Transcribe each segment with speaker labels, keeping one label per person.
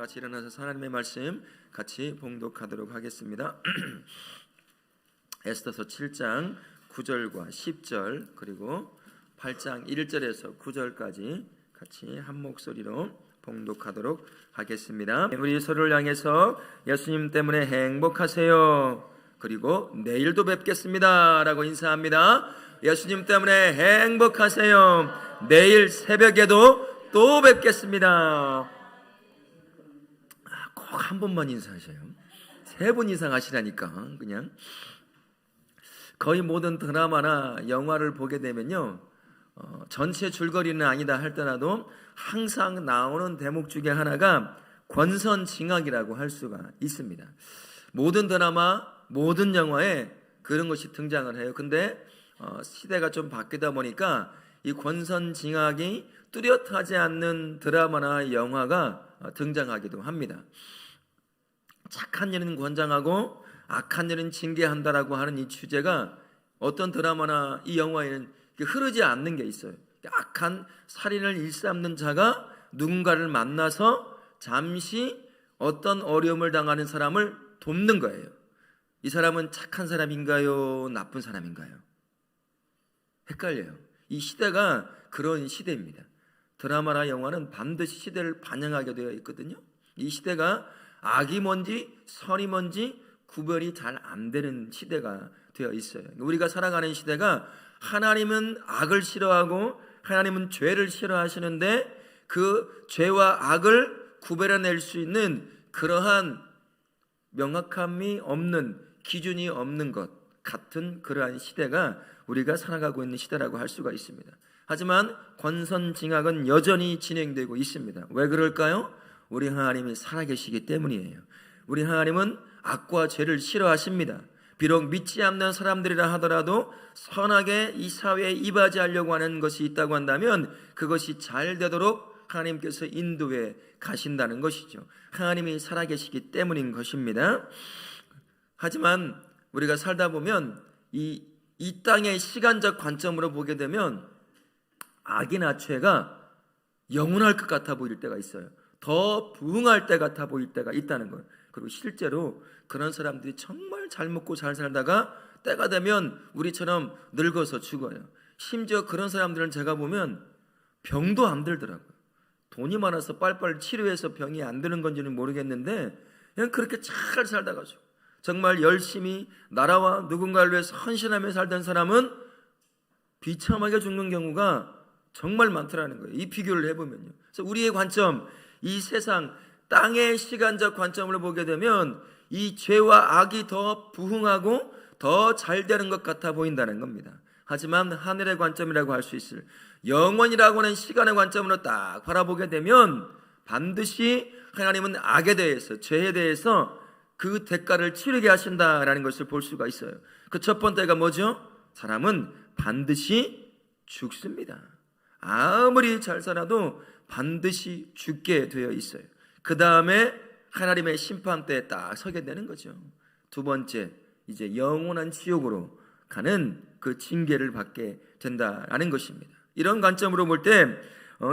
Speaker 1: 같이 일어나서 하나님의 말씀 같이 봉독하도록 하겠습니다. 에스더서 7장 9절과 10절 그리고 8장 1절에서 9절까지 같이 한 목소리로 봉독하도록 하겠습니다. 우리 서로를 향해서 예수님 때문에 행복하세요. 그리고 내일도 뵙겠습니다 라고 인사합니다. 예수님 때문에 행복하세요. 내일 새벽에도 또 뵙겠습니다. 꼭 한 번만 인사하셔요. 3번 이상 하시라니까. 그냥 거의 모든 드라마나 영화를 보게 되면요, 전체 줄거리는 아니다 할더라도 항상 나오는 대목 중에 하나가 권선징악이라고 할 수가 있습니다. 모든 드라마, 모든 영화에 그런 것이 등장을 해요. 근데 시대가 좀 바뀌다 보니까 이 권선징악이 뚜렷하지 않는 드라마나 영화가 등장하기도 합니다. 착한 일은 권장하고 악한 일은 징계한다라고 하는 이 주제가 어떤 드라마나 이 영화에는 흐르지 않는 게 있어요. 악한 살인을 일삼는 자가 누군가를 만나서 잠시 어떤 어려움을 당하는 사람을 돕는 거예요. 이 사람은 착한 사람인가요? 나쁜 사람인가요? 헷갈려요. 이 시대가 그런 시대입니다. 드라마나 영화는 반드시 시대를 반영하게 되어 있거든요. 이 시대가 악이 뭔지 선이 뭔지 구별이 잘 안 되는 시대가 되어 있어요. 우리가 살아가는 시대가 하나님은 악을 싫어하고 하나님은 죄를 싫어하시는데 그 죄와 악을 구별해낼 수 있는 그러한 명확함이 없는, 기준이 없는 것 같은 그러한 시대가 우리가 살아가고 있는 시대라고 할 수가 있습니다. 하지만 권선징악은 여전히 진행되고 있습니다. 왜 그럴까요? 우리 하나님이 살아계시기 때문이에요. 우리 하나님은 악과 죄를 싫어하십니다. 비록 믿지 않는 사람들이라 하더라도 선하게 이 사회에 이바지하려고 하는 것이 있다고 한다면 그것이 잘 되도록 하나님께서 인도해 가신다는 것이죠. 하나님이 살아계시기 때문인 것입니다. 하지만 우리가 살다 보면 이 땅의 시간적 관점으로 보게 되면 악이나 죄가 영원할 것 같아 보일 때가 있어요. 더 부흥할 때 같아 보일 때가 있다는 거예요. 그리고 실제로 그런 사람들이 정말 잘 먹고 잘 살다가 때가 되면 우리처럼 늙어서 죽어요. 심지어 그런 사람들은 제가 보면 병도 안 들더라고요. 돈이 많아서 빨리빨리 치료해서 병이 안 드는 건지는 모르겠는데 그냥 그렇게 잘 살다가 죽어요. 정말 열심히 나라와 누군가를 위해서 헌신하며 살던 사람은 비참하게 죽는 경우가 정말 많더라는 거예요. 이 비교를 해보면요. 그래서 우리의 관점, 이 세상 땅의 시간적 관점으로 보게 되면 이 죄와 악이 더 부흥하고 더 잘 되는 것 같아 보인다는 겁니다. 하지만 하늘의 관점이라고 할 수 있을 영원이라고 하는 시간의 관점으로 딱 바라보게 되면 반드시 하나님은 악에 대해서, 죄에 대해서 그 대가를 치르게 하신다라는 것을 볼 수가 있어요. 그 첫 번째가 뭐죠? 사람은 반드시 죽습니다. 아무리 잘 살아도 반드시 죽게 되어 있어요. 그 다음에 하나님의 심판대에 딱 서게 되는 거죠. 두 번째, 이제 영원한 지옥으로 가는 그 징계를 받게 된다라는 것입니다. 이런 관점으로 볼 때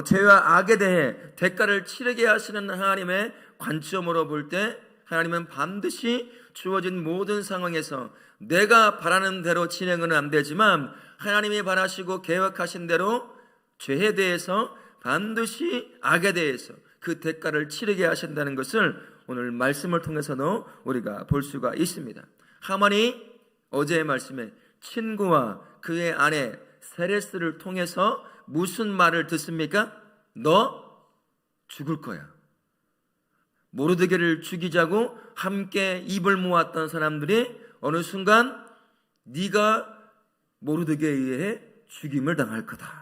Speaker 1: 죄와 악에 대해 대가를 치르게 하시는 하나님의 관점으로 볼 때 하나님은 반드시 주어진 모든 상황에서 내가 바라는 대로 진행은 안 되지만 하나님이 바라시고 계획하신 대로 죄에 대해서 반드시 악에 대해서 그 대가를 치르게 하신다는 것을 오늘 말씀을 통해서도 우리가 볼 수가 있습니다. 하만이 어제의 말씀에 친구와 그의 아내 세레스를 통해서 무슨 말을 듣습니까? 너 죽을 거야. 모르드게를 죽이자고 함께 입을 모았던 사람들이 어느 순간 네가 모르드게에 의해 죽임을 당할 거다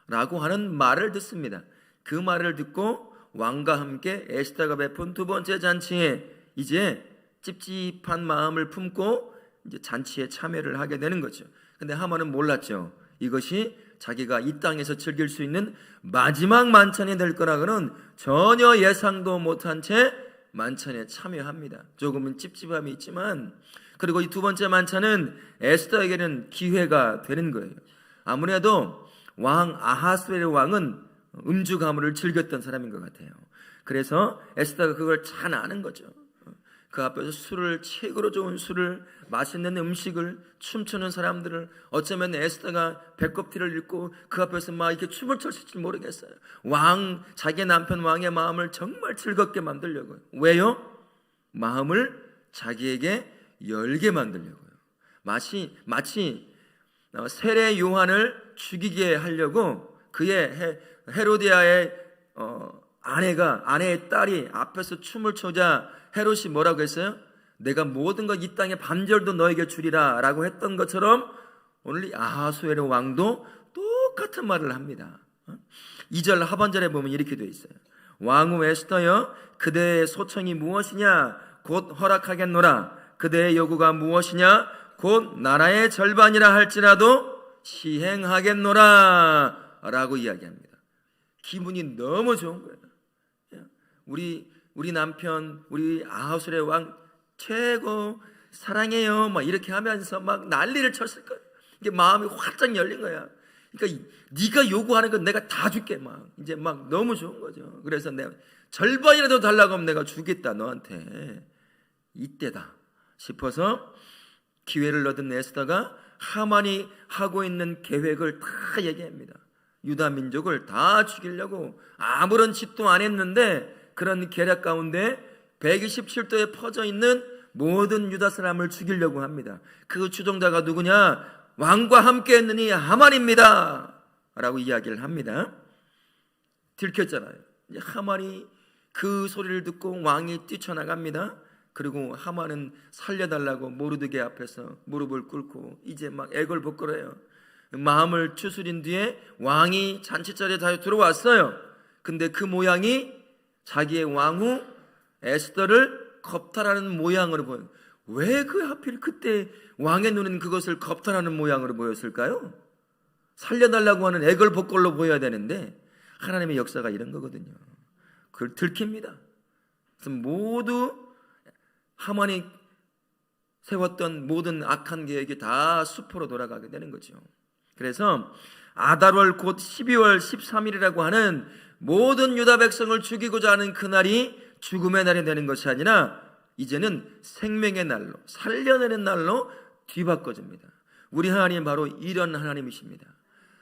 Speaker 1: 라고 하는 말을 듣습니다. 그 말을 듣고 왕과 함께 에스더가 베푼 두 번째 잔치에 이제 찝찝한 마음을 품고 이제 잔치에 참여를 하게 되는 거죠. 근데 하만은 몰랐죠. 이것이 자기가 이 땅에서 즐길 수 있는 마지막 만찬이 될 거라고는 전혀 예상도 못한 채 만찬에 참여합니다. 조금은 찝찝함이 있지만, 그리고 이 두 번째 만찬은 에스더에게는 기회가 되는 거예요. 아무래도 왕 아하스웨르 왕은 음주 가물을 즐겼던 사람인 것 같아요. 그래서 에스더가 그걸 잘 아는 거죠. 그 앞에서 술을, 최고로 좋은 술을, 맛있는 음식을, 춤추는 사람들을, 어쩌면 에스더가 배꼽티를 입고 그 앞에서 막 이렇게 춤을 췄을지 모르겠어요. 자기 남편 왕의 마음을 정말 즐겁게 만들려고요. 왜요? 마음을 자기에게 열게 만들려고요. 마치 세례 요한을 죽이게 하려고 그의 헤로디아의 아내의 딸이 앞에서 춤을 춰자 헤롯이 뭐라고 했어요? 내가 모든 것 이 땅의 반절도 너에게 주리라 라고 했던 것처럼 오늘 아하수에로 왕도 똑같은 말을 합니다. 2절 하반절에 보면 이렇게 되어 있어요. 왕후 에스더여, 그대의 소청이 무엇이냐? 곧 허락하겠노라. 그대의 요구가 무엇이냐? 곧 나라의 절반이라 할지라도 시행하겠노라 라고 이야기합니다. 기분이 너무 좋은 거예요. 우리 남편, 우리 아하수의 왕 최고 사랑해요 막 이렇게 하면서 막 난리를 쳤을 거예요. 이게 마음이 활짝 열린 거야. 그러니까 네가 요구하는 건 내가 다 줄게. 막 이제 막 너무 좋은 거죠. 그래서 내가 절반이라도 달라고 하면 내가 주겠다 너한테. 이때다 싶어서 기회를 얻은 에스더가 하만이 하고 있는 계획을 다 얘기합니다. 유다 민족을 다 죽이려고 아무런 짓도 안 했는데 그런 계략 가운데 127도에 퍼져 있는 모든 유다 사람을 죽이려고 합니다. 그 주동자가 누구냐? 왕과 함께 했느니 하만입니다 라고 이야기를 합니다. 들켰잖아요. 하만이 그 소리를 듣고 왕이 뛰쳐나갑니다. 그리고 하만은 살려달라고 모르드게 앞에서 무릎을 꿇고 이제 막 애걸복걸해요. 마음을 추스린 뒤에 왕이 잔치자리에 다시 들어왔어요. 근데 그 모양이 자기의 왕후 에스더를 겁탈하는 모양으로 보여요. 왜 그 하필 그때 왕의 눈은 그것을 겁탈하는 모양으로 보였을까요? 살려달라고 하는 애걸복걸로 보여야 되는데 하나님의 역사가 이런 거거든요. 그걸 들킵니다. 그래서 모두 하만이 세웠던 모든 악한 계획이 다 수포로 돌아가게 되는 거죠. 그래서 아달월 곧 12월 13일이라고 하는 모든 유다 백성을 죽이고자 하는 그날이 죽음의 날이 되는 것이 아니라 이제는 생명의 날로, 살려내는 날로 뒤바꿔집니다. 우리 하나님 바로 이런 하나님이십니다.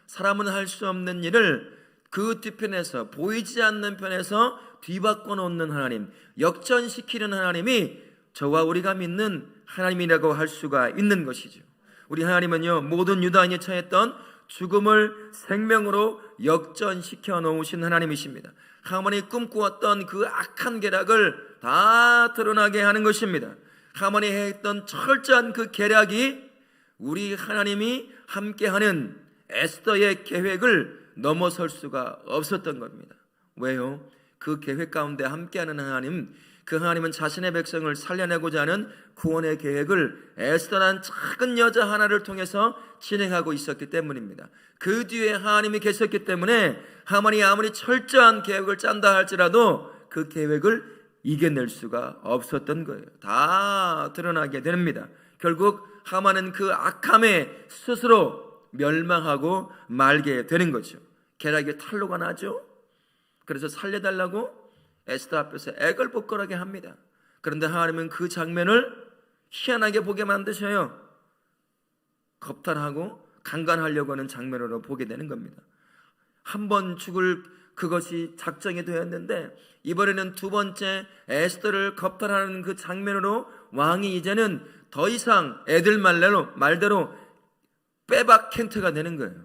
Speaker 1: 사람은 할 수 없는 일을 그 뒤편에서, 보이지 않는 편에서 뒤바꿔 놓는 하나님, 역전시키는 하나님이 저와 우리가 믿는 하나님이라고 할 수가 있는 것이죠. 우리 하나님은요, 모든 유다인이 처했던 죽음을 생명으로 역전시켜 놓으신 하나님이십니다. 하만이 꿈꾸었던 그 악한 계략을 다 드러나게 하는 것입니다. 하만이 했던 철저한 그 계략이 우리 하나님이 함께하는 에스더의 계획을 넘어설 수가 없었던 겁니다. 왜요? 그 계획 가운데 함께하는 하나님, 그 하나님은 자신의 백성을 살려내고자 하는 구원의 계획을 에스더라는 작은 여자 하나를 통해서 진행하고 있었기 때문입니다. 그 뒤에 하나님이 계셨기 때문에 하만이 아무리 철저한 계획을 짠다 할지라도 그 계획을 이겨낼 수가 없었던 거예요. 다 드러나게 됩니다. 결국 하만은 그 악함에 스스로 멸망하고 말게 되는 거죠. 계략이 탄로가 나죠. 그래서 살려달라고 에스더 앞에서 애걸복걸하게 합니다. 그런데 하나님은 그 장면을 희한하게 보게 만드셔요. 겁탈하고 강간하려고 하는 장면으로 보게 되는 겁니다. 한 번 죽을 그것이 작정이 되었는데 이번에는 두 번째 에스더를 겁탈하는 그 장면으로 왕이 이제는 더 이상 애들 말대로 빼박 캔트가 되는 거예요.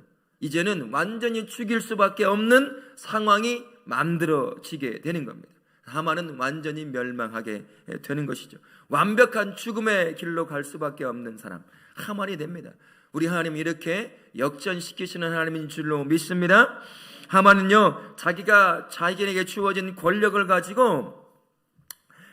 Speaker 1: 이제는 완전히 죽일 수밖에 없는 상황이 만들어지게 되는 겁니다. 하만은 완전히 멸망하게 되는 것이죠. 완벽한 죽음의 길로 갈 수밖에 없는 사람, 하만이 됩니다. 우리 하나님이 이렇게 역전시키시는 하나님인 줄로 믿습니다. 하만은요, 자기에게 주어진 권력을 가지고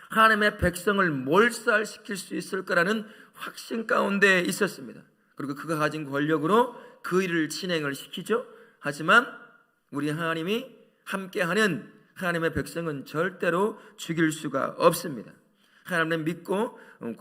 Speaker 1: 하나님의 백성을 몰살시킬 수 있을 거라는 확신 가운데 있었습니다. 그리고 그가 가진 권력으로 그 일을 진행을 시키죠. 하지만 우리 하나님이 함께하는 하나님의 백성은 절대로 죽일 수가 없습니다.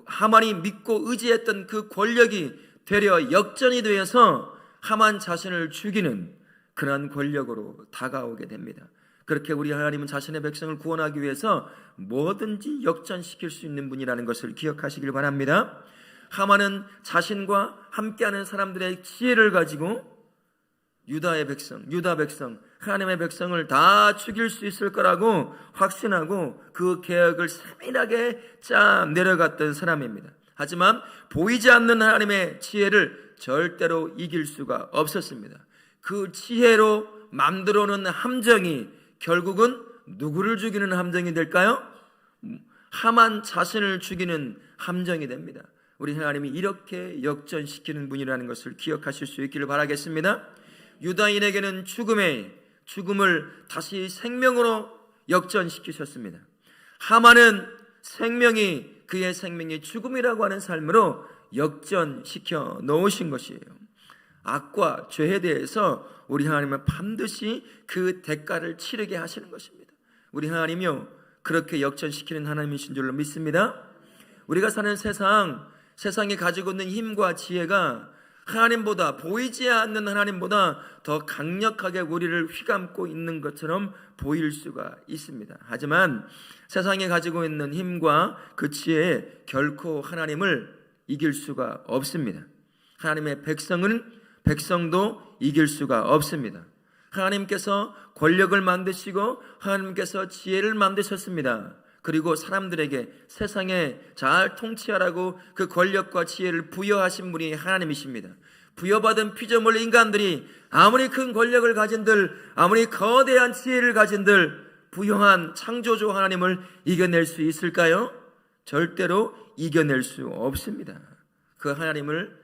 Speaker 1: 하만이 믿고 의지했던 그 권력이 되려 역전이 되어서 하만 자신을 죽이는 그런 권력으로 다가오게 됩니다. 그렇게 우리 하나님은 자신의 백성을 구원하기 위해서 뭐든지 역전시킬 수 있는 분이라는 것을 기억하시길 바랍니다. 하만은 자신과 함께하는 사람들의 지혜를 가지고 유다 백성, 하나님의 백성을 다 죽일 수 있을 거라고 확신하고 그 계획을 세밀하게 짜 내려갔던 사람입니다. 하지만 보이지 않는 하나님의 지혜를 절대로 이길 수가 없었습니다. 그 지혜로 만들어놓은 함정이 결국은 누구를 죽이는 함정이 될까요? 하만 자신을 죽이는 함정이 됩니다. 우리 하나님이 이렇게 역전시키는 분이라는 것을 기억하실 수 있기를 바라겠습니다. 유다인에게는 죽음을 다시 생명으로 역전시키셨습니다. 하만은 그의 생명이 죽음이라고 하는 삶으로 역전시켜 놓으신 것이에요. 악과 죄에 대해서 우리 하나님은 반드시 그 대가를 치르게 하시는 것입니다. 우리 하나님이요, 그렇게 역전시키는 하나님이신 줄로 믿습니다. 우리가 사는 세상이 가지고 있는 힘과 지혜가 하나님보다, 보이지 않는 하나님보다 더 강력하게 우리를 휘감고 있는 것처럼 보일 수가 있습니다. 하지만 세상이 가지고 있는 힘과 그 지혜에 결코 하나님을 이길 수가 없습니다. 하나님의 백성도 이길 수가 없습니다. 하나님께서 권력을 만드시고 하나님께서 지혜를 만드셨습니다. 그리고 사람들에게 세상에 잘 통치하라고 그 권력과 지혜를 부여하신 분이 하나님이십니다. 부여받은 피조물 인간들이 아무리 큰 권력을 가진들, 아무리 거대한 지혜를 가진들, 부유한 창조주 하나님을 이겨낼 수 있을까요? 절대로 이겨낼 수 없습니다. 그 하나님을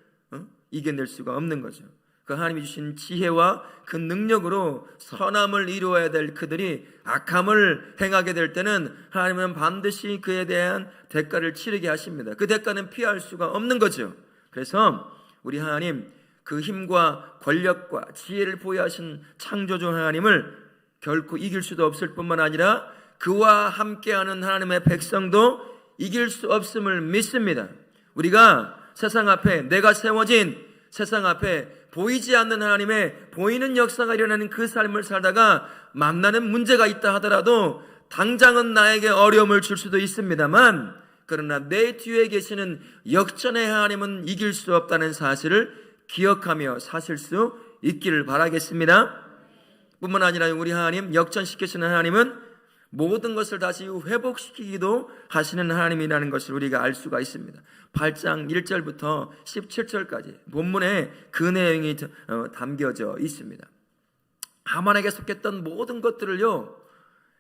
Speaker 1: 이겨낼 수가 없는 거죠. 그 하나님이 주신 지혜와 그 능력으로 선함을 이루어야 될 그들이 악함을 행하게 될 때는 하나님은 반드시 그에 대한 대가를 치르게 하십니다. 그 대가는 피할 수가 없는 거죠. 그래서 우리 하나님, 그 힘과 권력과 지혜를 보유하신 창조주 하나님을 결코 이길 수도 없을 뿐만 아니라 그와 함께하는 하나님의 백성도 이길 수 없음을 믿습니다. 우리가 내가 세워진 세상 앞에 보이지 않는 하나님의 보이는 역사가 일어나는 그 삶을 살다가 만나는 문제가 있다 하더라도 당장은 나에게 어려움을 줄 수도 있습니다만, 그러나 내 뒤에 계시는 역전의 하나님은 이길 수 없다는 사실을 기억하며 사실 수 있기를 바라겠습니다. 뿐만 아니라 우리 하나님, 역전시키시는 하나님은 모든 것을 다시 회복시키기도 하시는 하나님이라는 것을 우리가 알 수가 있습니다. 8장 1절부터 17절까지 본문에 그 내용이 담겨져 있습니다. 하만에게 속했던 모든 것들을요,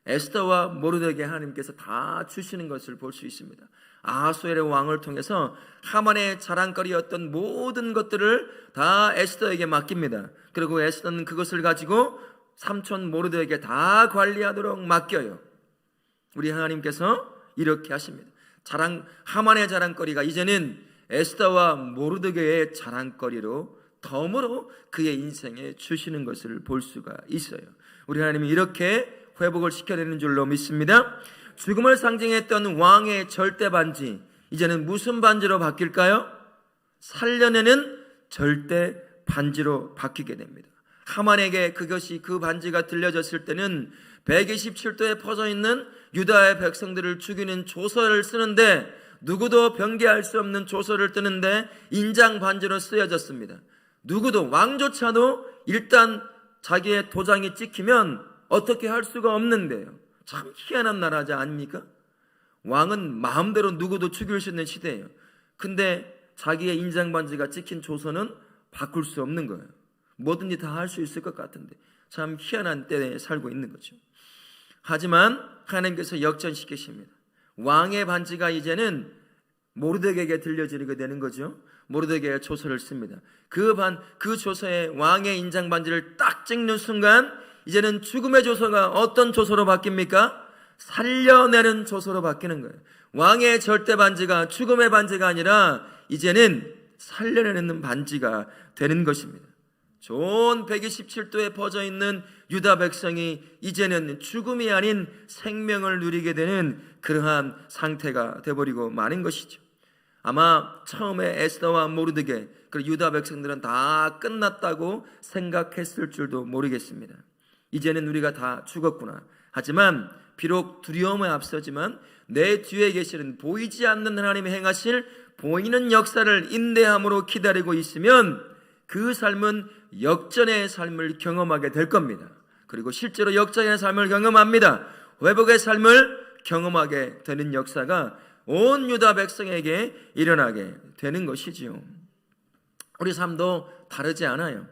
Speaker 1: 에스더와 모르드게 하나님께서 다 주시는 것을 볼 수 있습니다. 아하수엘의 왕을 통해서 하만의 자랑거리였던 모든 것들을 다 에스더에게 맡깁니다. 그리고 에스더는 그것을 가지고 삼촌 모르드에게 다 관리하도록 맡겨요. 우리 하나님께서 이렇게 하십니다. 하만의 자랑거리가 이제는 에스더와 모르드게의 자랑거리로 덤으로 그의 인생에 주시는 것을 볼 수가 있어요. 우리 하나님이 이렇게 회복을 시켜내는 줄로 믿습니다. 죽음을 상징했던 왕의 절대 반지, 이제는 무슨 반지로 바뀔까요? 살려내는 절대 반지로 바뀌게 됩니다. 하만에게 그 반지가 들려졌을 때는 127도에 퍼져 있는 유다의 백성들을 죽이는 조서를 쓰는데, 누구도 변개할 수 없는 조서를 뜨는데 인장 반지로 쓰여졌습니다. 누구도, 왕조차도 일단 자기의 도장이 찍히면 어떻게 할 수가 없는데요. 참 희한한 나라지 아닙니까? 왕은 마음대로 누구도 죽일 수 있는 시대예요. 근데 자기의 인장 반지가 찍힌 조서는 바꿀 수 없는 거예요. 뭐든지 다 할 수 있을 것 같은데 참 희한한 때에 살고 있는 거죠. 하지만 하나님께서 역전시키십니다. 왕의 반지가 이제는 모르드게에게 들려지게 되는 거죠. 모르드게가 조서를 씁니다. 그 조서에 왕의 인장 반지를 딱 찍는 순간 이제는 죽음의 조서가 어떤 조서로 바뀝니까? 살려내는 조서로 바뀌는 거예요. 왕의 절대 반지가 죽음의 반지가 아니라 이제는 살려내는 반지가 되는 것입니다. 좋은 127도에 퍼져 있는 유다 백성이 이제는 죽음이 아닌 생명을 누리게 되는 그러한 상태가 되어버리고 마는 것이죠. 아마 처음에 에스더와 모르드게, 그리고 유다 백성들은 다 끝났다고 생각했을 줄도 모르겠습니다. 이제는 우리가 다 죽었구나. 하지만 비록 두려움에 앞서지만 내 뒤에 계시는 보이지 않는 하나님이 행하실 보이는 역사를 인내함으로 기다리고 있으면 그 삶은 역전의 삶을 경험하게 될 겁니다. 그리고 실제로 역전의 삶을 경험합니다. 회복의 삶을 경험하게 되는 역사가 온 유다 백성에게 일어나게 되는 것이지요. 우리 삶도 다르지 않아요.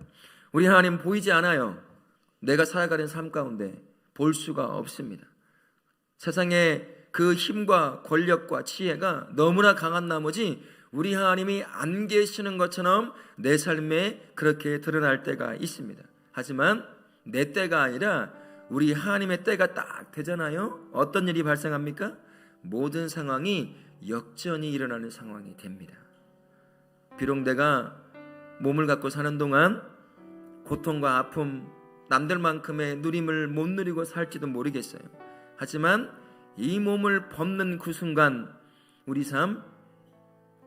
Speaker 1: 우리 하나님 보이지 않아요. 내가 살아가는 삶 가운데 볼 수가 없습니다. 세상에 그 힘과 권력과 지혜가 너무나 강한 나머지 우리 하나님이 안 계시는 것처럼 내 삶에 그렇게 드러날 때가 있습니다. 하지만 내 때가 아니라 우리 하나님의 때가 딱 되잖아요. 어떤 일이 발생합니까? 모든 상황이 역전이 일어나는 상황이 됩니다. 비록 내가 몸을 갖고 사는 동안 고통과 아픔, 남들만큼의 누림을 못 누리고 살지도 모르겠어요. 하지만 이 몸을 벗는 그 순간 우리 삶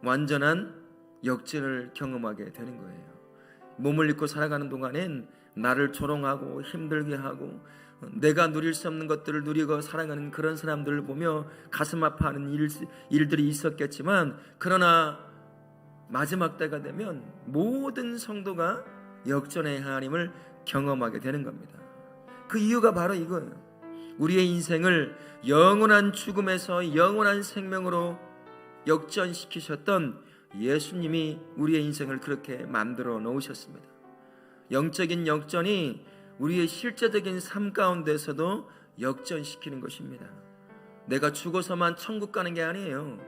Speaker 1: 완전한 역전을 경험하게 되는 거예요. 몸을 입고 살아가는 동안엔 나를 조롱하고 힘들게 하고 내가 누릴 수 없는 것들을 누리고 살아가는 그런 사람들을 보며 가슴 아파하는 일들이 있었겠지만, 그러나 마지막 때가 되면 모든 성도가 역전의 하나님을 경험하게 되는 겁니다. 그 이유가 바로 이거예요. 우리의 인생을 영원한 죽음에서 영원한 생명으로 역전시키셨던 예수님이 우리의 인생을 그렇게 만들어 놓으셨습니다. 영적인 역전이 우리의 실제적인 삶 가운데서도 역전시키는 것입니다. 내가 죽어서만 천국 가는 게 아니에요.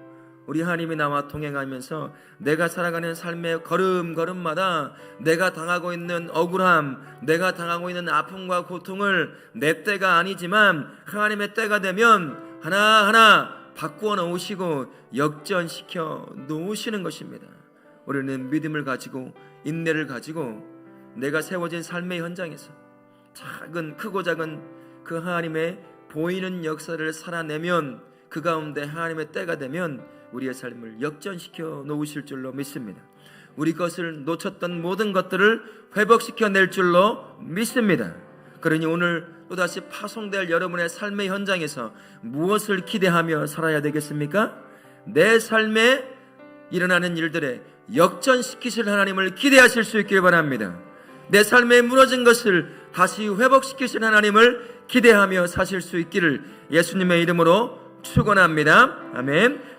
Speaker 1: 우리 하나님이 나와 동행하면서 내가 살아가는 삶의 걸음걸음마다 내가 당하고 있는 억울함, 내가 당하고 있는 아픔과 고통을 내 때가 아니지만 하나님의 때가 되면 하나하나 바꾸어 놓으시고 역전시켜 놓으시는 것입니다. 우리는 믿음을 가지고 인내를 가지고 내가 세워진 삶의 현장에서 크고 작은 그 하나님의 보이는 역사를 살아내면 그 가운데 하나님의 때가 되면 우리의 삶을 역전시켜 놓으실 줄로 믿습니다. 우리 것을 놓쳤던 모든 것들을 회복시켜 낼 줄로 믿습니다. 그러니 오늘 또다시 파송될 여러분의 삶의 현장에서 무엇을 기대하며 살아야 되겠습니까? 내 삶에 일어나는 일들에 역전시키실 하나님을 기대하실 수 있길 바랍니다. 내 삶에 무너진 것을 다시 회복시키실 하나님을 기대하며 사실 수 있기를 예수님의 이름으로 축원합니다. 아멘.